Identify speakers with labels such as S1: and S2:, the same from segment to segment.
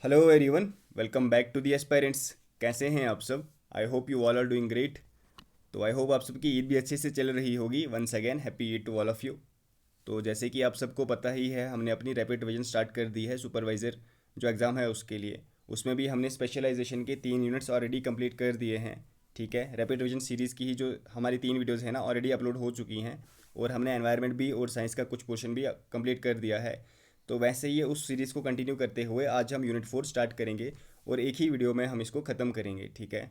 S1: Hello everyone, welcome back to the aspirants. कैसे हैं आप सब? I hope you all are doing great. तो आई होप आप सबकी ईद भी अच्छे से चल रही होगी। Once again happy Eid to all of you. तो जैसे कि आप सबको पता ही है, हमने अपनी रैपिड रिवीजन स्टार्ट कर दी है सुपरवाइज़र जो एग्ज़ाम है उसके लिए। उसमें भी हमने स्पेशलाइजेशन के 3 यूनिट्स ऑलरेडी कंप्लीट कर दिए हैं। ठीक है, रैपिड रिवीजन सीरीज़ की ही जो हमारी 3 वीडियोज़ हैं ना, ऑलरेडी अपलोड हो चुकी हैं। और हमने एनवायरनमेंट भी और साइंस का कुछ पोर्शन भी कंप्लीट कर दिया है। तो वैसे ही उस सीरीज़ को कंटिन्यू करते हुए आज हम यूनिट 4 स्टार्ट करेंगे और एक ही वीडियो में हम इसको ख़त्म करेंगे। ठीक है,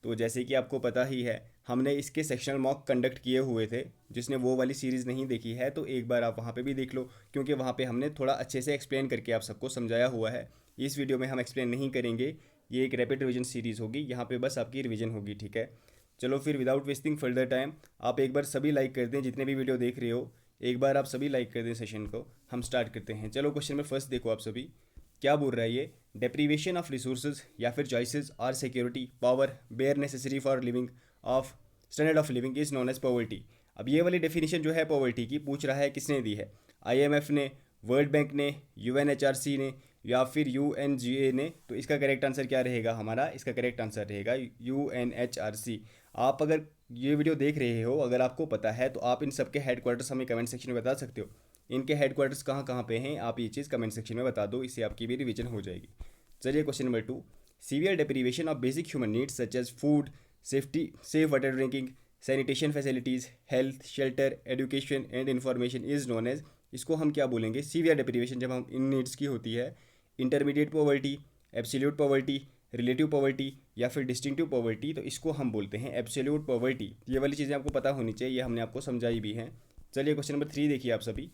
S1: तो जैसे कि आपको पता ही है, हमने इसके सेक्शनल मॉक कंडक्ट किए हुए थे। जिसने वो वाली सीरीज़ नहीं देखी है तो एक बार आप वहाँ पे भी देख लो, क्योंकि वहाँ पे हमने थोड़ा अच्छे से एक्सप्लेन करके आप सबको समझाया हुआ है। इस वीडियो में हम एक्सप्लेन नहीं करेंगे। ये एक रैपिड रिवीजन सीरीज़ होगी, यहाँ पे बस आपकी रिवीजन होगी। ठीक है, चलो फिर विदाउट वेस्टिंग फर्दर टाइम आप एक बार सभी लाइक कर दें, जितने भी वीडियो देख रहे हो एक बार आप सभी लाइक कर दें सेशन को। हम स्टार्ट करते हैं। चलो क्वेश्चन में फर्स्ट देखो आप सभी क्या बोल रहा है ये। डेप्रीवेशन ऑफ रिसोर्सेज या फिर choices are security power bare necessary for living of standard of living is known as poverty. अब ये वाली डेफिनेशन जो है पॉवर्टी की पूछ रहा है किसने दी है, आईएमएफ ने, वर्ल्ड बैंक ने, यूएनएचआरसी ने या फिर यूएनजीए ने। तो इसका करेक्ट आंसर क्या रहेगा हमारा? इसका करेक्ट आंसर रहेगा यूएनएचआरसी। आप अगर ये वीडियो देख रहे हो, अगर आपको पता है तो आप इन सब के हेडक्वार्टर्स हमें कमेंट सेक्शन में बता सकते हो। इनके हेडक्वार्टर्स कहाँ कहाँ पे हैं, आप ये चीज़ कमेंट सेक्शन में बता दो, इससे आपकी भी रिवीजन हो जाएगी। चलिए question number 2। Severe deprivation of basic human needs such as food, safety, safe water drinking, sanitation facilities, health, shelter, education and information is known as. इसको हम क्या बोलेंगे? सीवियर डेप्रीवेशन जब हम इन नीड्स की होती है, intermediate poverty, absolute poverty, relative poverty या फिर डिस्टिंक्टिव पॉवर्टी, तो इसको हम बोलते हैं एब्सोल्यूट पॉवर्टी। ये वाली चीज़ें आपको पता होनी चाहिए, ये हमने आपको समझाई भी हैं। चलिए क्वेश्चन नंबर 3 देखिए आप सभी।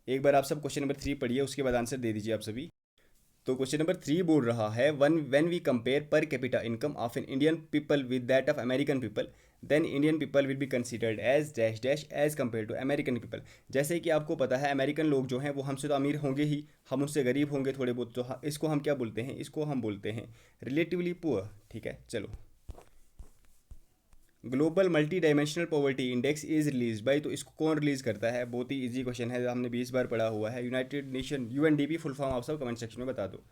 S1: एक बार आप सब क्वेश्चन नंबर 3 पढ़िए, उसके बाद आंसर दे दीजिए आप सभी। तो क्वेश्चन नंबर 3 बोल रहा है, one when we compare per capita income of an Indian people with that of American people, then Indian people will be considered as dash dash as compare to American people. जैसे कि आपको पता है American लोग जो हैं वो हमसे तो अमीर होंगे ही, हम उनसे गरीब होंगे थोड़े बहुत, तो इसको हम क्या बोलते हैं? इसको हम बोलते हैं रिलेटिवली पुअर। ठीक है, चलो। Global multi dimensional poverty index is release by, तो इसको कौन रिलीज करता है? बहुत ही इजी क्वेश्चन है, हमने 20 बार पढ़ा हुआ है। United Nation, UNDP full form आप सब कमेंट सेक्शन में बता दो।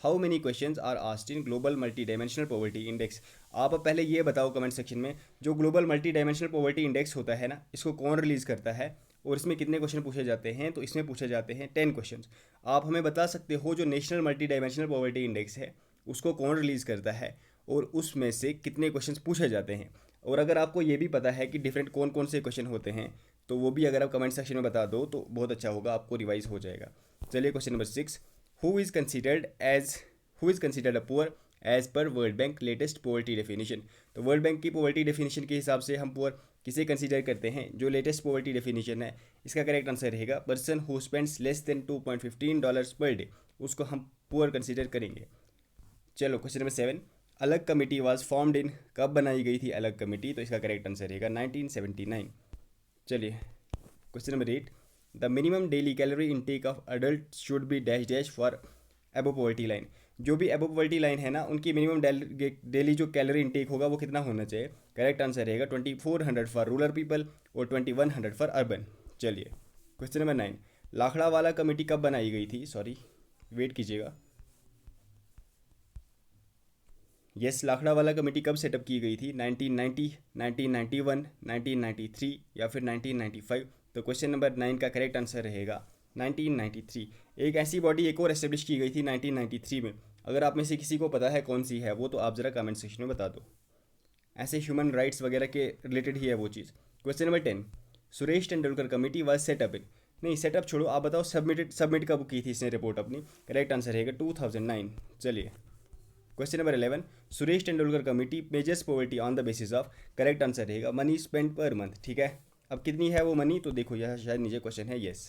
S1: How many questions are asked in global multi dimensional poverty index. आप अब पहले ये बताओ कमेंट सेक्शन में, जो global multi dimensional poverty index होता है ना, इसको कौन रिलीज करता है और इसमें कितने क्वेश्चन पूछे जाते हैं? तो इसमें पूछे जाते हैं 10 क्वेश्चन। आप हमें बता सकते हो जो national multi dimensional poverty index है उसको कौन रिलीज करता है और उसमें से कितने क्वेश्चन पूछे जाते हैं? और अगर आपको ये भी पता है कि डिफरेंट कौन कौन से क्वेश्चन होते हैं तो वो भी अगर आप कमेंट सेक्शन में बता दो तो बहुत अच्छा होगा, आपको रिवाइज हो जाएगा। चलिए question number 6। Who is considered as who is considered a poor as per world bank latest poverty definition. तो वर्ल्ड बैंक की पॉवर्टी डेफिनेशन के हिसाब से हम पुअर किसे कंसिडर करते हैं? जो लेटेस्ट पॉवर्टी डेफिनेशन है, इसका करेक्ट आंसर रहेगा person who spends less than $2.15 per day, उसको हम पुअर कंसिडर करेंगे। चलो क्वेश्चन नंबर 7। अलग कमेटी वाज फॉर्म्ड इन, कब बनाई गई थी अलग कमेटी? तो इसका करेक्ट आंसर रहेगा 1979। चलिए question number 8। The minimum daily calorie intake of adult should be dash dash for एबो पॉवर्टी लाइन। जो भी एबो पॉवर्टी लाइन है ना, उनकी मिनिमम डेली जो कैलोरी इनटेक होगा वो कितना होना चाहिए? करेक्ट आंसर रहेगा 2400 फॉर रूरल पीपल और 2100 फॉर अर्बन। चलिए क्वेश्चन नंबर 9। लाखड़ा वाला कमेटी कब बनाई गई थी? सॉरी, वेट कीजिएगा। यस, लाखड़ा वाला कमेटी कब सेटअप की गई थी? 1990, 1991, 1993 या फिर 1995। तो क्वेश्चन नंबर 9 का करेक्ट आंसर रहेगा 1993। एक ऐसी बॉडी एक और एस्टेब्लिश की गई थी 1993 में। अगर आप में से किसी को पता है कौन सी है वो, तो आप ज़रा कमेंट सेक्शन में बता दो। ऐसे ह्यूमन राइट्स वगैरह के रिलेटेड ही है वो चीज़। Question number 10। Suresh Tendulkar committee was set up in, नहीं सेटअप छोड़ो, आप बताओ सबमिट कब की थी इसने रिपोर्ट अपनी? करेक्ट आंसर रहेगा 2009। चलिए question number 11। Suresh Tendulkar committee measures poverty on the basis of, correct answer रहेगा मनी स्पेंड पर मंथ। ठीक है, अब कितनी है वो मनी? तो देखो यह शायद नीचे क्वेश्चन है, यस।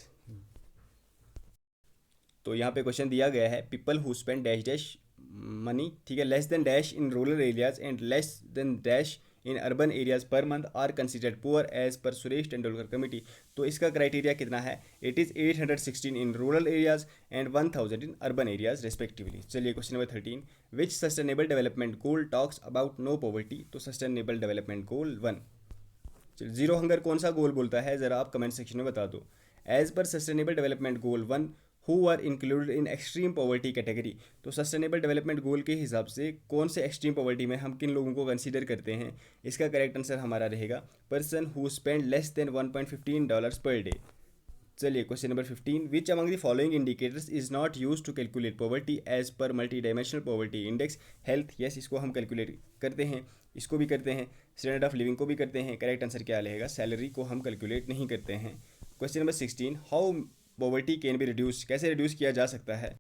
S1: तो यहाँ पे क्वेश्चन दिया गया है people who spend dash dash money, ठीक है, less than dash in rural areas and less than dash in urban areas per month are considered poor as per Suresh Tendulkar committee. तो इसका क्राइटेरिया कितना है? It is 816 in rural areas and 1000 in urban areas respectively. चलिए question number 13। Which sustainable development goal talks about no poverty? तो sustainable development goal 1। Zero hunger कौन सा गोल बोलता है? ज़रा आप कमेंट सेक्शन में बता दो। As per sustainable development goal 1, who are included in extreme poverty category. तो सस्टेनेबल डेवलपमेंट गोल के हिसाब से कौन से एक्सट्रीम पॉवर्टी में हम किन लोगों को कंसीडर करते हैं, इसका करेक्ट आंसर हमारा रहेगा person who spend less than $1.15 per day. चलिए question number 15, which among the following indicators is not use to calculate poverty as per multi dimensional poverty index. Health, yes, इसको हम calculate करते हैं, इसको भी करते हैं, स्टैंडर्ड ऑफ लिविंग को भी करते हैं। करेक्ट आंसर क्या रहेगा, सैलरी को हम कैलकुलेट नहीं करते हैं। Question number 16, how poverty can be reduce, कैसे रिड्यूस किया जा सकता है।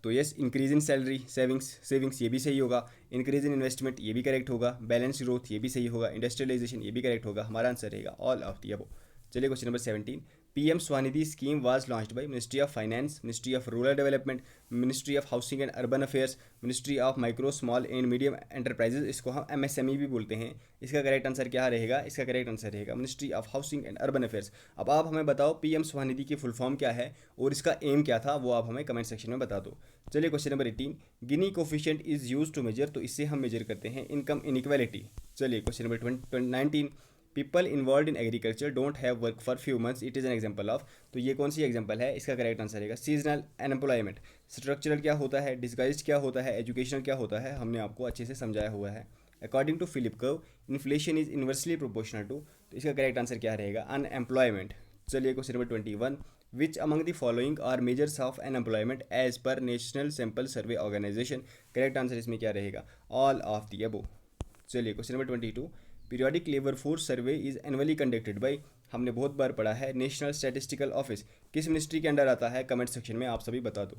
S1: तो yes, increase in salary, savings ये भी सही होगा, इंक्रीज इन इन्वेस्टमेंट ये भी करेक्ट होगा, बैलेंस ग्रोथ ये भी सही होगा, इंडस्ट्रियलाइजेशन ये भी करेक्ट होगा। हमारा आंसर रहेगा ऑल ऑफ दी अबव। चलिए question number 17, PM Svanidhi scheme was launched by ministry of finance, ministry of rural development, ministry of housing and urban affairs, ministry of micro small and medium enterprises, इसको हम MSME भी बोलते हैं। इसका correct answer क्या रहेगा, इसका करेक्ट आंसर रहेगा ministry of housing and urban affairs. अब आप हमें बताओ पीएम स्वनिधि की फुल फॉर्म क्या है और इसका एम क्या था, वो आप हमें कमेंट सेक्शन में बता दो। चलिए question number 18, Gini coefficient is use to measure, तो इससे हम मेजर करते हैं इनकम इनइक्वालिटी। चलिए question number 19, people involve in agriculture don't have work for few months, it is an example of. तो ये कौन सी एग्जाम्पल है, इसका करेक्ट आंसर रहेगा सीजनल अनएम्प्लॉयमेंट। स्ट्रक्चरल क्या होता है, डिस्गाइज्ड क्या होता है, एजुकेशनल क्या होता है, हमने आपको अच्छे से समझाया हुआ है। According to Philip curve inflation is inversely proportional to, तो इसका करेक्ट आंसर क्या रहेगा, अनएम्प्लॉयमेंट। चलिए question number 21, which among the following are measures of unemployment as per national sample survey organisation. Correct answer इसमें क्या रहेगा, ऑल ऑफ द अबव। चलिए question number 22, periodic labour force survey is annually conducted by, हमने बहुत बार पढ़ा है, national statistical office, किस मिनिस्ट्री के अंडर आता है, कमेंट सेक्शन में आप सभी बता दो।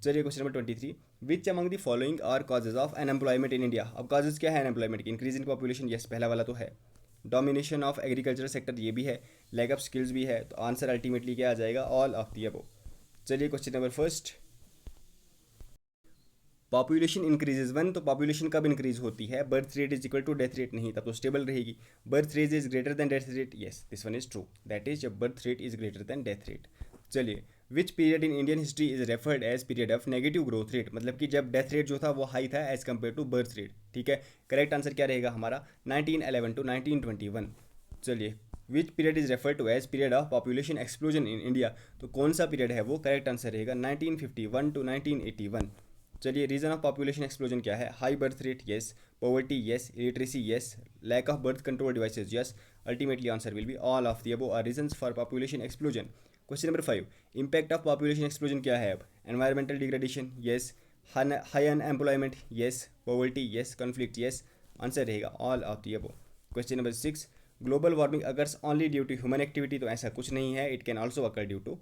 S1: चलिए question number 23, which among the following are causes of unemployment in India. अब कॉजेज क्या है अनएम्प्लॉयमेंट की, इंक्रीज इन पॉपुलेशन, यस पहला वाला तो है, डोमिनेशन ऑफ एग्रीकल्चर सेक्टर ये भी है, लैक ऑफ स्किल्स भी है, तो आंसर अल्टीमेटली क्या आ जाएगा, ऑल ऑफ दी अबव। चलिए question number first, population increases when, तो पॉपुलेशन कब इंक्रीज होती है, birth rate is equal to death rate, नहीं तब तो स्टेबल रहेगी। Birth rate is greater than death rate, yes this one is true, that is जब birth rate is greater than death rate. चलिए, which period in Indian history is referred as period of negative growth rate, मतलब कि जब death rate जो था वो high था as compare to birth rate, ठीक है। करेक्ट आंसर क्या रहेगा हमारा, 1911 टू 1921। चलिए, which period is refer to as period of population explosion in India, तो कौन सा पीरियड है वो, करेक्ट आंसर रहेगा 1951 टू 1981। चलिए, रीजन ऑफ पॉपुलेशन एक्सप्लोजन क्या है, high birth rate, yes, poverty, yes, illiteracy, yes, lack of birth control devices, yes. Ultimately answer will be all of the above are reasons for population explosion. Question number 5, impact of population explosion क्या है अब, environmental degradation, yes, high unemployment, yes, poverty, yes, conflict, yes. Answer रहेगा all of the above. Question number 6, global warming occurs only due to human activity, तो ऐसा कुछ नहीं है, it can also occur due to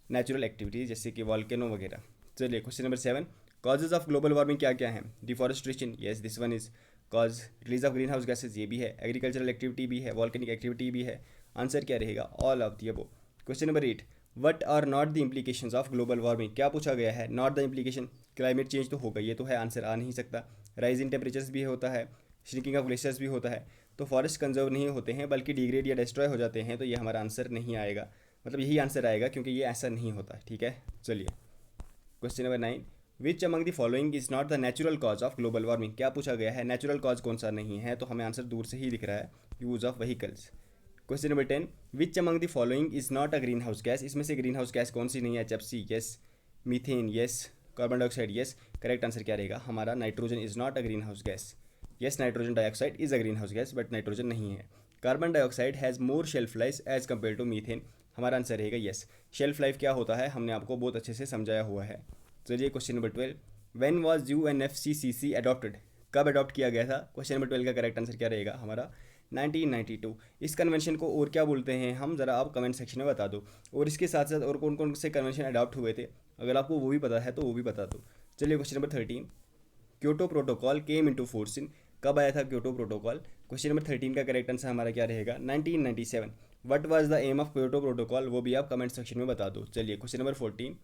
S1: natural activities जैसे कि volcano वगैरह। चलिए question number 7, causes of global warming क्या क्या हैं, deforestation, yes this one is cause, release of green house gases ये भी है, एग्रीकल्चरल एक्टिविटी भी है, वॉल्केनिक एक्टिविटी भी है। आंसर क्या रहेगा, all of the above. Question number 8, what are not the implications of global warming, क्या पूछा गया है, not the implication, climate change तो होगा, ये तो है, आंसर आ नहीं सकता। राइज इन टेम्परेचर्स भी होता है, श्रिंकिंग ऑफ ग्लेशियर्स भी होता है, तो फॉरेस्ट कंजर्व नहीं होते हैं बल्कि डिग्रेड या डिस्ट्रॉय हो जाते हैं, तो ये हमारा आंसर नहीं आएगा, मतलब यही आंसर आएगा क्योंकि ये ऐसा नहीं होता, ठीक है। चलिए question number 9, which among the following is not the natural cause of global warming, क्या पूछा गया है, नेचुरल कॉज कौन सा नहीं है, तो हमें आंसर दूर से ही दिख रहा है, use of vehicles. Question number 10, which among the following is not a green house gas, इसमें से ग्रीन हाउस गैस कौन सी नहीं है, HFC, yes, methane, yes, carbon dioxide, yes. Correct answer क्या रहेगा हमारा, nitrogen is not a green house gas, yes, nitrogen dioxide is a green house gas but nitrogen नहीं है। Carbon dioxide has more shelf life as compare to methane, हमारा answer रहेगा yes. Shelf life क्या होता है हमने आपको बहुत अच्छे से समझाया हुआ है। चलिए question number 12, when was UNFCCC adopted, कब अडॉप्ट किया गया था, क्वेश्चन नंबर 12 का करेक्ट आंसर क्या रहेगा हमारा, 1992। इस कन्वेंशन को और क्या बोलते हैं हम, ज़रा आप कमेंट सेक्शन में बता दो, और इसके साथ साथ और कौन कौन से कन्वेंशन अडॉप्ट हुए थे, अगर आपको वो भी पता है तो वो भी बता दो। चलिए question number 13, Kyoto protocol came into force in, कब आया था क्योटो प्रोटोकॉल, क्वेश्चन नंबर 13 का करेक्ट आंसर हमारा क्या रहेगा, 1997। What was the aim of Kyoto protocol, वो भी आप कमेंट सेक्शन में बता दो। चलिए question number 14,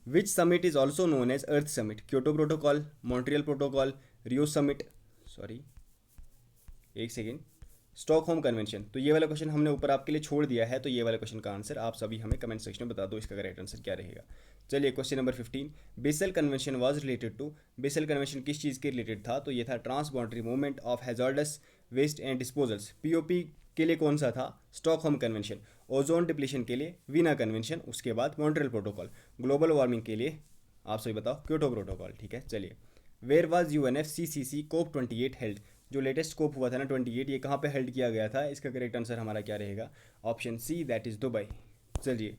S1: which summit is also known as earth summit, Kyoto protocol, Montreal protocol, Rio summit, sorry एक सेकेंड, स्टॉकहोम कन्वेंशन। तो ये वाला क्वेश्चन हमने ऊपर आपके लिए छोड़ दिया है, तो ये वाला क्वेश्चन का आंसर आप सभी हमें कमेंट सेक्शन में बता दो, इसका करेक्ट आंसर क्या रहेगा। चलिए question number 15, Basel convention was related to, Basel convention किस चीज़ के रिलेटेड था, तो ये था trans boundary movement of hazardous waste and disposals, POP के लिए कौन सा था, स्टॉकहोम कन्वेंशन। ओजोन डिप्लीशन के लिए वीना कन्वेंशन। उसके बाद मॉन्ट्रियल प्रोटोकॉल। ग्लोबल वार्मिंग के लिए आप सभी बताओ, क्योटो प्रोटोकॉल। ठीक है, चलिए। Where was UNFCCC COP28 held, जो लेटेस्ट कोप हुआ था ना 28, ये कहाँ पे हेल्ड किया गया था, इसका करेक्ट आंसर हमारा क्या रहेगा, option C, that is Dubai. चलिए।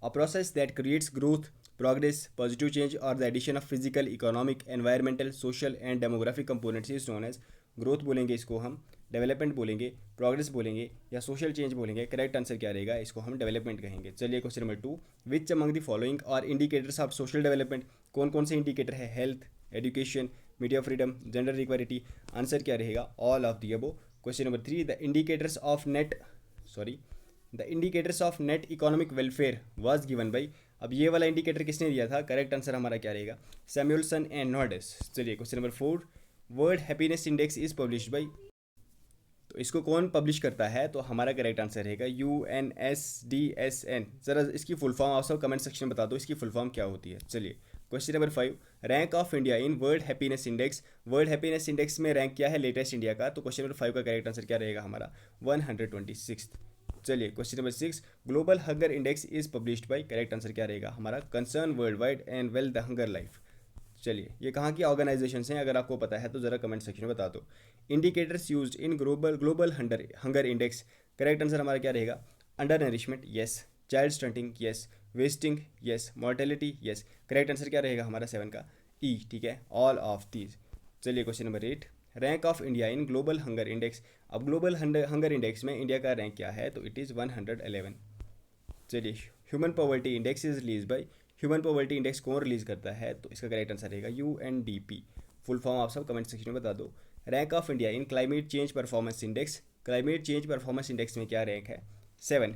S1: A process that creates growth, progress, positive change, or the addition of physical, economic, environmental, social and demographic components is known as, growth बोलेंगे इसको हम, डेवलपमेंट बोलेंगे, progress बोलेंगे, या सोशल चेंज बोलेंगे। Correct answer क्या रहेगा, इसको हम डेवलपमेंट कहेंगे। चलिए question number 2, which among the following are indicators of social development, कौन कौन से इंडिकेटर है, health, education, media freedom, gender equality. Answer क्या रहेगा, all of the above. Question number 3, the indicators of net economic welfare was given by, अब ये वाला indicator किसने दिया था, करेक्ट आंसर हमारा क्या रहेगा, सैमुअलसन एंड नॉर्डेस। चलिए question number 4, world happiness index is published by, तो इसको कौन पब्लिश करता है, तो हमारा करेक्ट आंसर रहेगा UNSDSN। ज़रा इसकी फुल फॉर्म आप सब कमेंट सेक्शन में बता दो, इसकी फुल फॉर्म क्या होती है। चलिए question number 5, rank of India in world happiness index, world happiness index में रैंक क्या है लेटेस्ट इंडिया का, तो क्वेश्चन नंबर 5 का करेक्ट आंसर क्या रहेगा हमारा, 126। चलिए question number 6, global hunger index is published by, correct answer क्या रहेगा हमारा, concern world wide and well the hunger life. चलिए ये कहाँ की ऑर्गेनाइजेशन हैं, अगर आपको पता है तो ज़रा कमेंट सेक्शन में बता दो। Indicators used in global hunger index, correct answer हमारा क्या रहेगा, under nourishment, yes, child stunting, yes, wasting, yes, mortality, yes. Correct answer क्या रहेगा हमारा 7 का, ई। ठीक है, ऑल ऑफ दीज। चलिए question number 8, rank of India in global hunger index, अब ग्लोबल हंगर इंडेक्स में इंडिया का रैंक क्या है, तो इट इज़ 111। चलिए human poverty index is release by, human poverty index कौन रिलीज करता है, तो इसका करेक्ट आंसर रहेगा UNDP। फुल फॉर्म आप सब कमेंट सेक्शन में बता दो। Rank of India in climate change performance index, climate change performance index में क्या रैंक है, 7।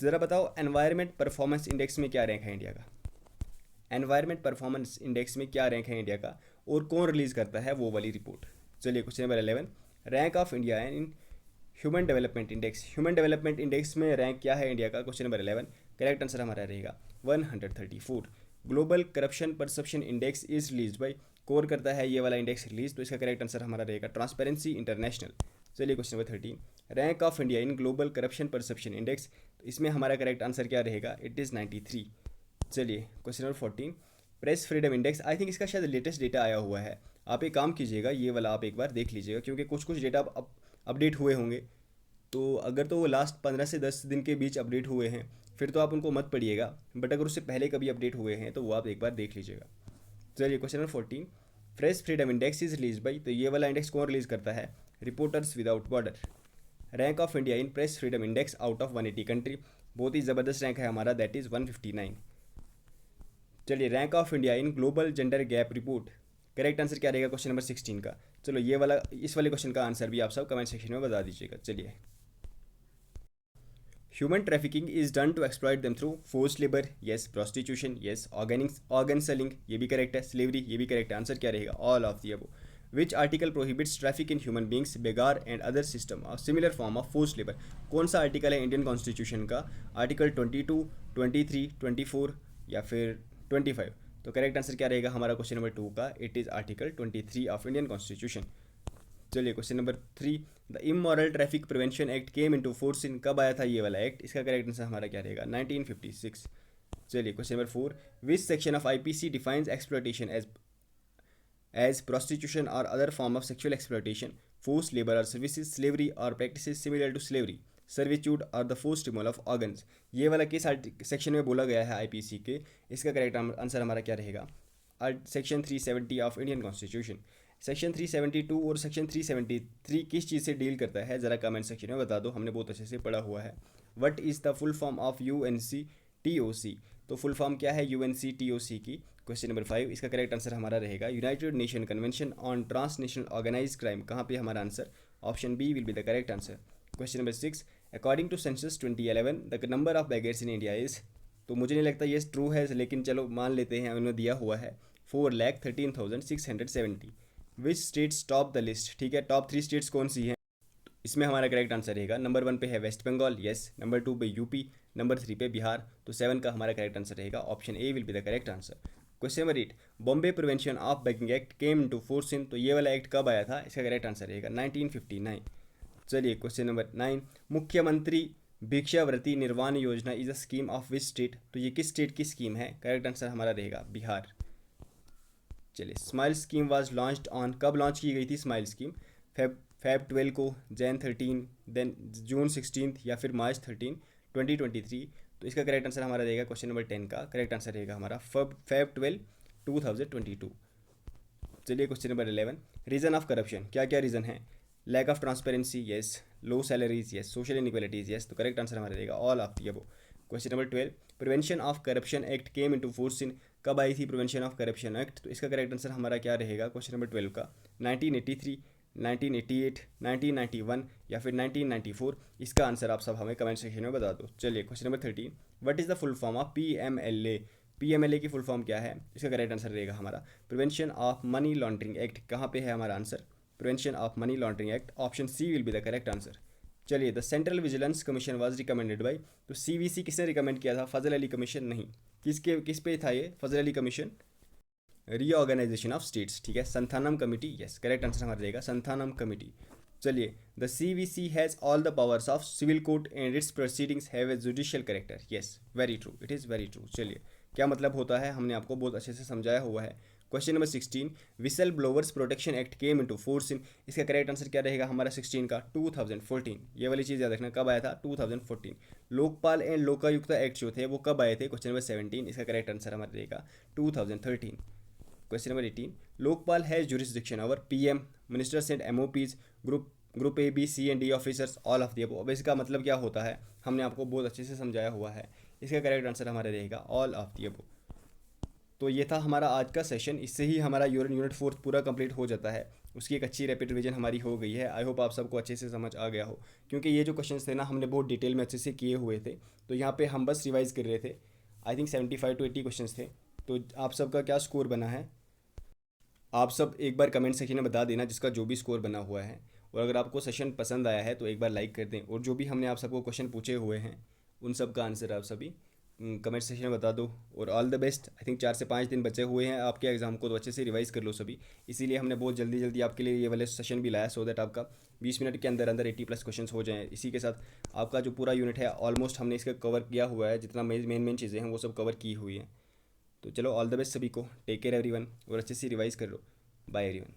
S1: ज़रा बताओ एनवायरमेंट परफॉर्मेंस इंडेक्स में क्या रैंक है इंडिया का, एनवायरमेंट परफॉर्मेंस इंडेक्स में क्या रैंक है इंडिया का, और कौन रिलीज करता है वो वाली रिपोर्ट। चलिए question number 11, rank of India in human development index, human development index में रैंक क्या है इंडिया का, क्वेश्चन नंबर 11, करेक्ट आंसर हमारा रहेगा 134। Global corruption perception index is release by, core करता है ये वाला इंडेक्स रिलीज, तो इसका करेक्ट आंसर हमारा रहेगा ट्रांसपेरेंसी इंटरनेशनल। चलिए question number 13, rank of India in global corruption perception index, तो इसमें हमारा करेक्ट आंसर क्या रहेगा, इट इज़ 93। चलिए question number 14, press freedom index, I think इसका शायद लेटेस्ट डेटा आया हुआ है, आप एक काम कीजिएगा ये वाला आप एक बार देख लीजिएगा, क्योंकि कुछ कुछ डेटा अब अपडेट हुए होंगे, तो अगर तो वो लास्ट 15 से 10 दिन के बीच अपडेट हुए हैं फिर तो आप उनको मत पढ़िएगा, बट अगर उससे पहले कभी अपडेट हुए हैं तो वो आप एक बार देख लीजिएगा। चलिए question number 14, press freedom index is release by, तो ये वाला इंडेक्स कौन रिलीज करता है, reporters without border. Rank of India in press freedom index out of 180 country, बहुत ही ज़बरदस्त रैंक है हमारा, दैट इज़ 159। चलिए rank of India in global gender gap report, correct answer क्या रहेगा क्वेश्चन नंबर 16 का। चलो ये वाला इस वाले क्वेश्चन का आंसर भी आप सब कमेंट सेक्शन में बता दीजिएगा। चलिए, human trafficking is done to exploit them through forced labour, yes, prostitution, yes, organ selling, ये भी करेक्ट है, स्लेवरी, ये भी करेक्ट है। आंसर क्या रहेगा, all of the above. Which article prohibits traffic in human beings, begar and other system और similar form of forced labour, कौन सा आर्टिकल है इंडियन कॉन्स्टिट्यूशन का, आर्टिकल 22, 23, 24 या फिर 25। तो करेक्ट आंसर क्या रहेगा हमारा क्वेश्चन नंबर 2 का, it is article 23 of Indian constitution. चलिए question number 3, the immoral traffic prevention act came into force in, कब आया था ये वाला एक्ट, इसका करेक्ट आंसर हमारा क्या रहेगा, 1956। चलिए question number 4, which section of IPC defines exploitation as prostitution और other form of sexual exploitation, force labour और सर्विसेज, स्लेवरी और practices similar to slavery, servitude और the force removal of organs, ये वाला किस सेक्शन में बोला गया है IPC के, इसका करेक्ट आंसर हमारा क्या रहेगा, section 370 of Indian constitution. Section 372 और सेक्शन 373 किस चीज़ से डील करता है, ज़रा कमेंट सेक्शन में बता दो, हमने बहुत अच्छे से पढ़ा हुआ है। What is the full form of UNCTOC, तो फुल फॉर्म क्या है UNCTOC की, क्वेश्चन नंबर 5, इसका करेक्ट आंसर हमारा रहेगा United Nation convention on transnational organised crime, कहाँ पे हमारा answer, option B will be the correct answer. Question number 6, according to census 2011 the number of beggars in India is, तो मुझे नहीं लगता ये ट्रू है, लेकिन चलो मान लेते हैं, उन्होंने दिया हुआ है 4,13,670। Which states top the list, ठीक है, टॉप 3 स्टेट्स कौन सी हैं, इसमें हमारा करेक्ट आंसर रहेगा नंबर 1 पे है वेस्ट बंगाल, यस, नंबर 2 पे यूपी, नंबर 3 पे बिहार, तो 7 का हमारा करेक्ट आंसर रहेगा option A will be the correct answer. Question number 8, Bombay prevention of begging act came into force इन, तो ये वाला एक्ट कब आया था, इसका करेक्ट आंसर रहेगा 1959। चलिए क्वेश्चन नंबर 9, मुख्यमंत्री भिक्षावृत्ति निर्वाण योजना is a scheme of which state. तो ये किस स्टेट की स्कीम है? करेक्ट आंसर हमारा रहेगा बिहार। चलिए, smile scheme was launched on, कब लॉन्च की गई थी स्माइल स्कीम? फेब 12 को, जैन 13, देन जून 16 या फिर मार्च 13, 2023। तो इसका करेक्ट आंसर हमारा रहेगा क्वेश्चन नंबर 10 का करेक्ट आंसर रहेगा हमारा फेब 12 2022। चलिए question number 11, reason of corruption, क्या क्या रीज़न है? Lack of transparency, yes. Low salaries, yes. Social inequalities, yes. तो करेक्ट आंसर हमारा रहेगा all of the above. Question number 12, prevention of corruption act came into force in, कब आई थी prevention of corruption act? तो इसका correct answer हमारा क्या रहेगा क्वेश्चन नंबर 12 का? 1983, 1988, 1991 या फिर 1994। इसका आंसर आप सब हमें कमेंट सेक्शन में बता दो। चलिए question number 13, what is the full form of PMLA? PMLA की फुल फॉर्म क्या है? इसका करेक्ट आंसर रहेगा हमारा prevention of money laundering act. कहाँ पे है हमारा आंसर? Prevention of money laundering act, option C will be the correct answer. चलिए, the central vigilance commission was recommended by, तो CVC किसने रिकमेंड किया था? फजल अली कमीशन नहीं। किस पे था ये Fazal Ali commission? Reorganisation of states, ठीक है, Santhanam committee, yes. Correct answer हमारा रहेगा संथानम कमिटी। चलिए, the CVC has all the powers of civil court and its proceedings have a judicial character, yes, very true, it is very true. चलिए, क्या मतलब होता है हमने आपको बहुत अच्छे से समझाया हुआ है। Question number 16, whistle blowers protection act came into force इन, इसका करेक्ट आंसर क्या रहेगा हमारा 16 का? 2014। ये वाली चीज़ याद रखना, कब आया था? 2014। लोकपाल एंड लोकायुक्ता एक्ट जो थे वो कब आए थे? क्वेश्चन नंबर 17, इसका करेक्ट आंसर हमारा रहेगा 2013। Question number 18, Lokpal has jurisdiction over PM, ministers and MOPs, group A, B, C and D officers, all of the above. अब इसका मतलब क्या होता है हमने आपको बहुत अच्छे से समझाया हुआ है। इसका करेक्ट आंसर हमारा रहेगा ऑल ऑफ दी अबव। तो ये था हमारा आज का सेशन, इससे ही हमारा यूनिट 4 पूरा कंप्लीट हो जाता है। उसकी एक अच्छी रैपिड रिवीजन हमारी हो गई है। आई होप आप सबको अच्छे से समझ आ गया हो, क्योंकि ये जो क्वेश्चंस थे ना हमने बहुत डिटेल में अच्छे से किए हुए थे। तो यहाँ पे हम बस रिवाइज कर रहे थे। आई थिंक 75 to 80 क्वेश्चंस थे। तो आप सबका क्या स्कोर बना है आप सब एक बार कमेंट सेक्शन में बता देना, जिसका जो भी स्कोर बना हुआ है। और अगर आपको सेशन पसंद आया है तो एक बार लाइक कर दें, और जो भी हमने आप सबको क्वेश्चन पूछे हुए हैं उन सब का आंसर आप सभी कमेंट सेक्शन में बता दो। और all the best. I think 4 से 5 दिन बचे हुए हैं आपके एग्ज़ाम को, तो अच्छे से रिवाइज कर लो सभी। इसीलिए हमने बहुत जल्दी जल्दी आपके लिए ये वाले सेशन भी लाया, सो दैट आपका 20 मिनट के अंदर अंदर 80+ क्वेश्चन हो जाएँ। इसी के साथ आपका जो पूरा यूनिट है ऑलमोस्ट हमने इसका कवर किया हुआ है, जितना मेन चीज़ें हैं वो सब कवर की हुई हैं। तो चलो, ऑल द बेस्ट सभी को, टेक केयर एवरीवन, और अच्छे से रिवाइज कर लो। Bye everyone.